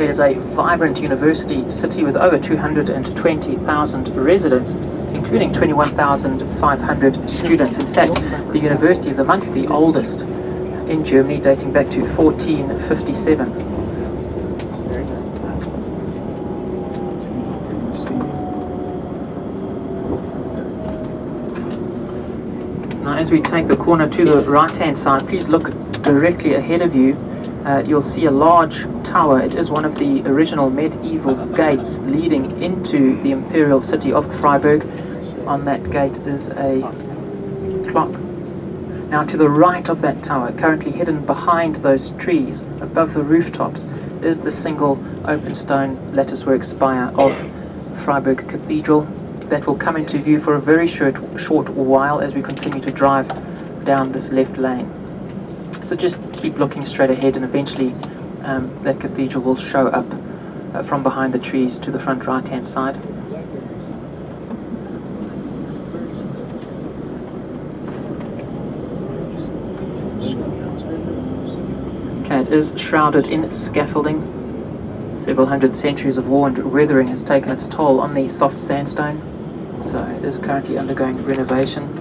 It is a vibrant university city with over 220,000 residents, including 21,500 students. In fact, the university is amongst the oldest in Germany, dating back to 1457. Now, as we take the corner to the right-hand side, please look directly ahead of you. You'll see a large tower. It is one of the original medieval gates leading into the imperial city of Freiburg. On that gate is a clock. Now, to the right of that tower, currently hidden behind those trees above the rooftops, is the single open stone latticework spire of Freiburg Cathedral. That will come into view for a very short while as we continue to drive down this left lane. So just keep looking straight ahead, and eventually that cathedral will show up from behind the trees to the front right-hand side. Okay, it is shrouded in scaffolding. Several hundred centuries of war and weathering has taken its toll on the soft sandstone, so it is currently undergoing renovation.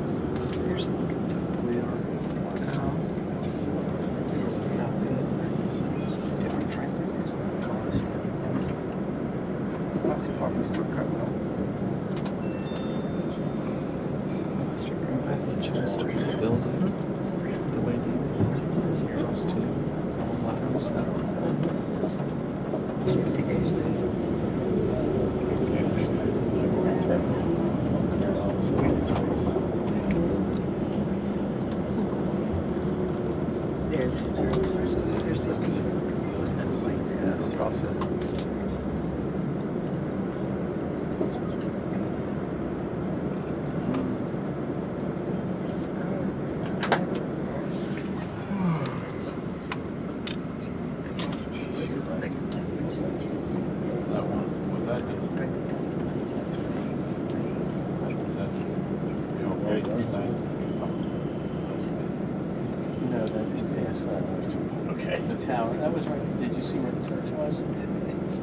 Okay. The tower. That was right. Did you see where the church was?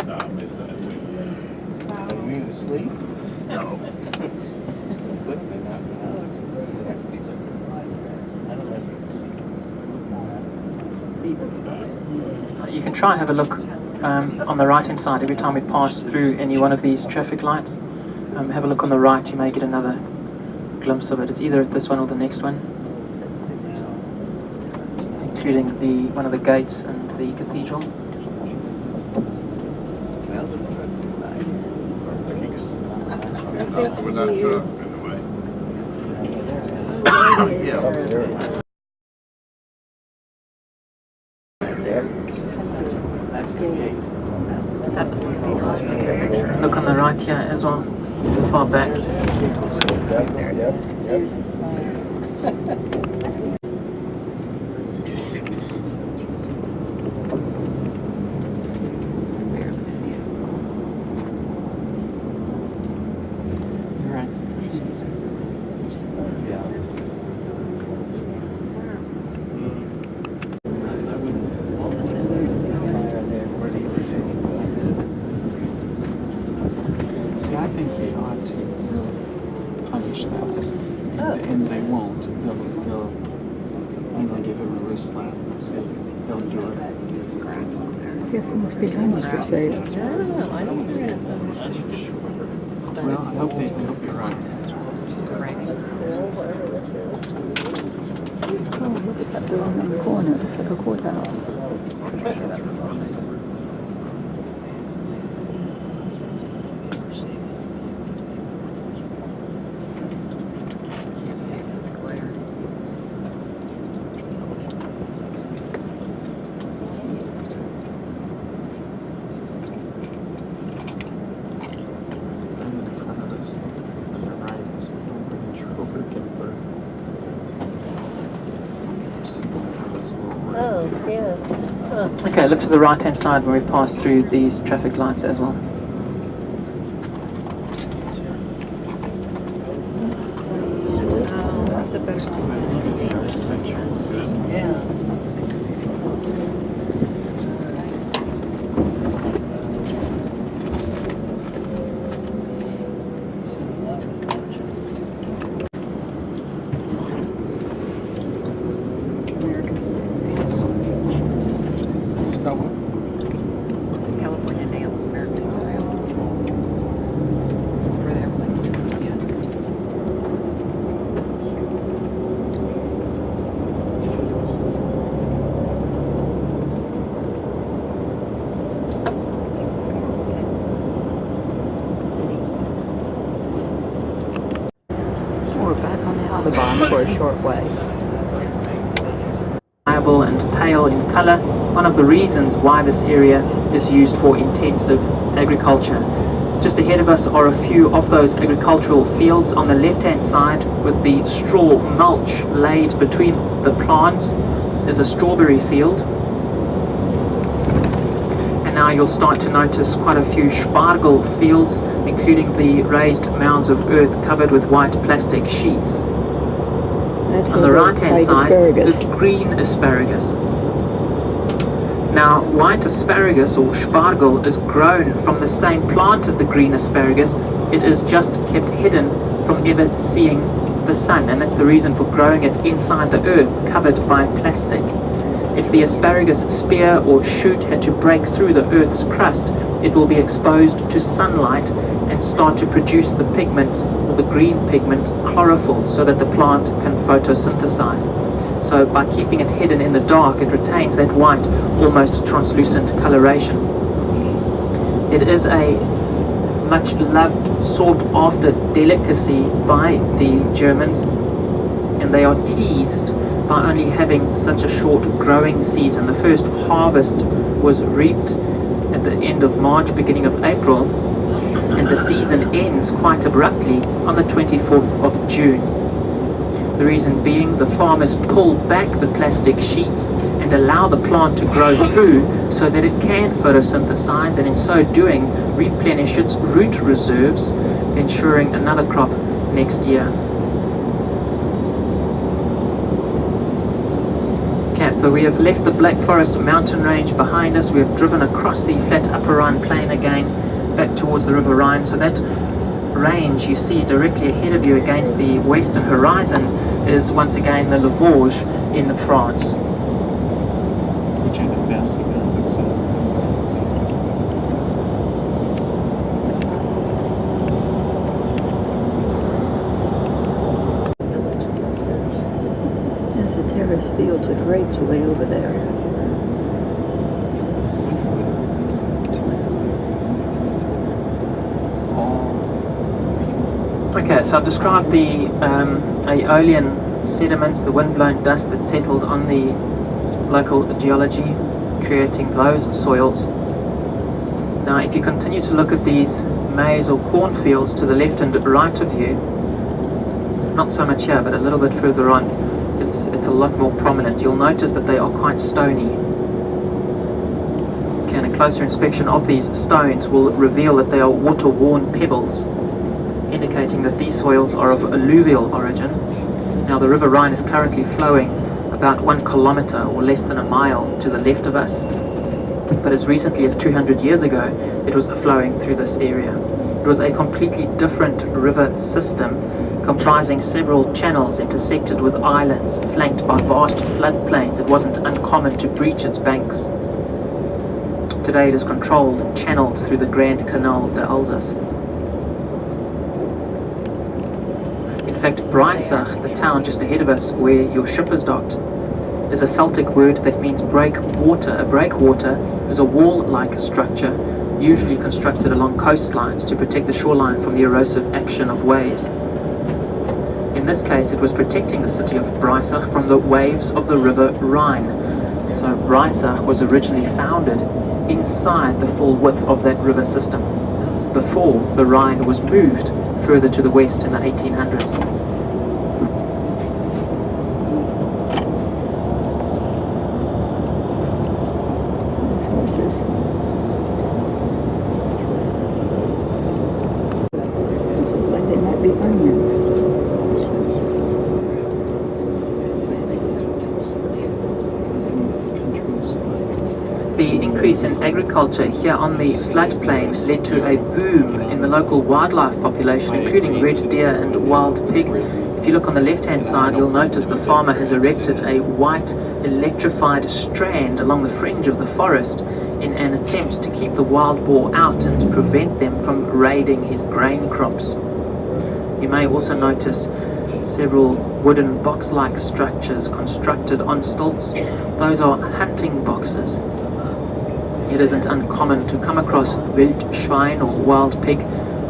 No, I missed that. Are you asleep? No. You can try and have a look on the right hand side every time we pass through any one of these traffic lights. Have a look on the right, you may get another glimpse of it. It's either at this one or the next one, including one of the gates and the cathedral. With that truck in the way. Look on the right here as well, far back. There's the spire. See, I think they ought to punish that, and they won't. They'll give him a wrist slap and say, "Don't do it." I guess it must be Chinese for sale. Well, I hope you're right. Oh, look at that building on the corner. It looks like a courthouse. Oh, yeah. Oh. Okay, look to the right hand side when we pass through these traffic lights as well. That's a better yeah, it's not the same. It's a California nails, American style. For their yeah. We're back on the Autobahn for a short way. And pale in color, one of the reasons why this area is used for intensive agriculture. Just ahead of us are a few of those agricultural fields on the left-hand side with the straw mulch laid between the plants. There's a strawberry field. And now you'll start to notice quite a few spargel fields, including the raised mounds of earth covered with white plastic sheets. That's On the right-hand side asparagus. is green asparagus. Now, white asparagus or spargel is grown from the same plant as the green asparagus. It is just kept hidden from ever seeing the sun, and that's the reason for growing it inside the earth covered by plastic. If the asparagus spear or shoot had to break through the earth's crust, it will be exposed to sunlight and start to produce the pigment, or the green pigment, chlorophyll, so that the plant can photosynthesize. So by keeping it hidden in the dark, it retains that white, almost translucent coloration. It is a much loved, sought after delicacy by the Germans, and they are teased by only having such a short growing season. The first harvest was reaped at the end of March, beginning of April, and the season ends quite abruptly on the 24th of June. The reason being, the farmers pull back the plastic sheets and allow the plant to grow through so that it can photosynthesize, and in so doing replenish its root reserves, ensuring another crop next year. Okay, so we have left the Black Forest mountain range behind us. We have driven across the flat Upper Rhine plain again, back towards the River Rhine. So that range you see directly ahead of you against the western horizon is once again the Vosges in France. Which are the best mountains. There's a terrace fields of grapes way over there. Okay, so I've described the Aeolian sediments, the wind-blown dust that settled on the local geology, creating those soils. Now, if you continue to look at these maize or cornfields to the left and right of you, not so much here, but a little bit further on, it's a lot more prominent. You'll notice that they are quite stony. Okay, and a closer inspection of these stones will reveal that they are water-worn pebbles, indicating that these soils are of alluvial origin. Now, the River Rhine is currently flowing about 1 kilometer or less than a mile to the left of us, but as recently as 200 years ago it was flowing through this area. It was a completely different river system, comprising several channels intersected with islands, flanked by vast floodplains. It wasn't uncommon to breach its banks. Today it is controlled and channeled through the Grand Canal de Alsace. In fact, Breisach, the town just ahead of us where your ship is docked, is a Celtic word that means breakwater. A breakwater is a wall-like structure, usually constructed along coastlines to protect the shoreline from the erosive action of waves. In this case, it was protecting the city of Breisach from the waves of the River Rhine. So Breisach was originally founded inside the full width of that river system, before the Rhine was moved further to the west in the 1800s. Horses. This looks like they might be onions. The increase in agriculture here on the floodplains led to a boom in the local wildlife population, including red deer and wild pig. If you look on the left-hand side, you'll notice the farmer has erected a white electrified strand along the fringe of the forest in an attempt to keep the wild boar out and to prevent them from raiding his grain crops. You may also notice several wooden box-like structures constructed on stilts. Those are hunting boxes. It isn't uncommon to come across wildschwein or wild pig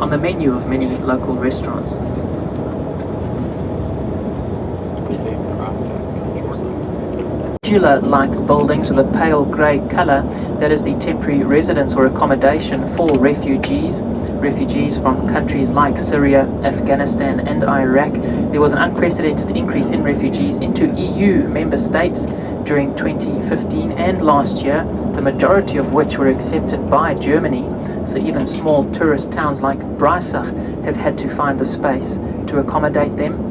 on the menu of many local restaurants. Modular-like buildings with a pale grey colour, that is the temporary residence or accommodation for refugees from countries like Syria, Afghanistan and Iraq. There was an unprecedented increase in refugees into EU member states during 2015 and last year, the majority of which were accepted by Germany. So even small tourist towns like Breisach have had to find the space to accommodate them.